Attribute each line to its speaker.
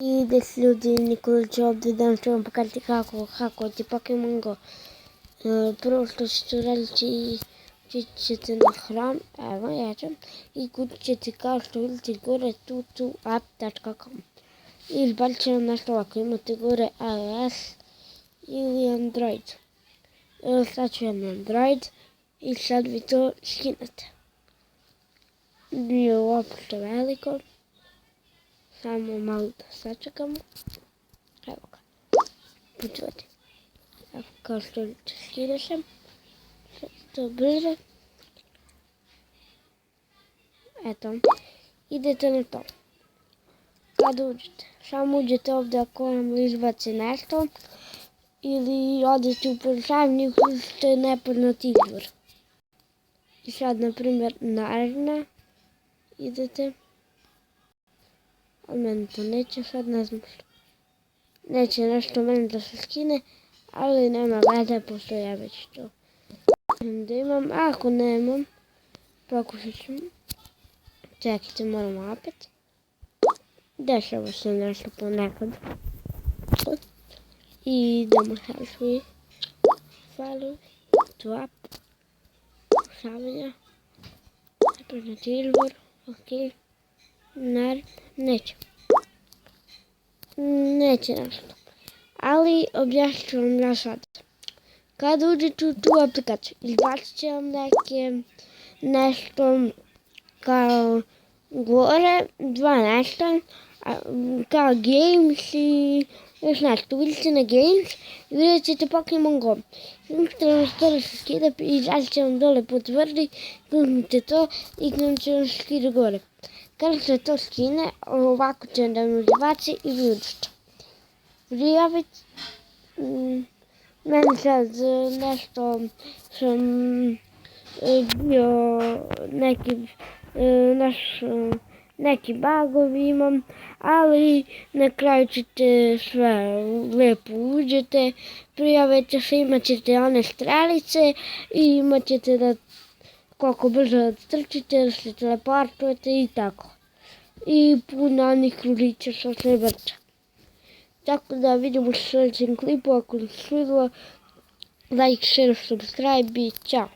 Speaker 1: I des ljudi, Nikola će ovdje danas ću vam pokazati kako hakovati Pokemon Go. Prvo što ćete raditi, ćete na hram, evo ja ću, i kućit ćete kao što vidite gore tutuapp.com. I izbacit će vam nešto ovako, imate gore iOS ili Android. Sad ću vam Android i sad vi to skinete. Nije uopšte veliko. Samo malo da sačekamo. Evo ga. Počuvajte. Evo kao što vidite skida se. To brzo. Eto. Idete na to. Kad uđete. Samo uđete ovdje ako vam izbaci nešto. Ili odete u porušavanje i uključite nepoznat izvor. I sad na primjer naravno. Idete. Ali meni to neće, sad ne znam što. Neće nešto meni da se skine, ali nema veze, pošto ja već to da imam. Ako nemam, pokušat ću. Čekajte, moramo opet. Dešava se nešto ponekad. I idemo help follow to app. Pokušavanja. Prepoznati izvor, ok. Neće. Neće nešto. Ali objašnjit ću vam ja sad. Kad uđete u tu aplikaciju, izbacit će vam nešto kao gore, dva nešto, kao games i još nešto. Vidite na games i vidjet ćete Pokemon Go. Imate vam dole se skida i izbacit će vam dole potvrdi, kliknite to i krenut će vam se skida gore. Kada se to skine, ovako će da mi izbaci i vi uđete. Prijaviti. Meni sad nešto sam bio neki bagovi imam, ali na kraju ćete sve lijepo uđete, prijavite se, imat ćete one strelice i imat ćete da koliko brzo trčite, da se teleportujete i tako. I puno onih krulića što se vrća. Tako da vidimo u sljedećem klipu, ako vam se svidilo, like, share, subscribe i ćao.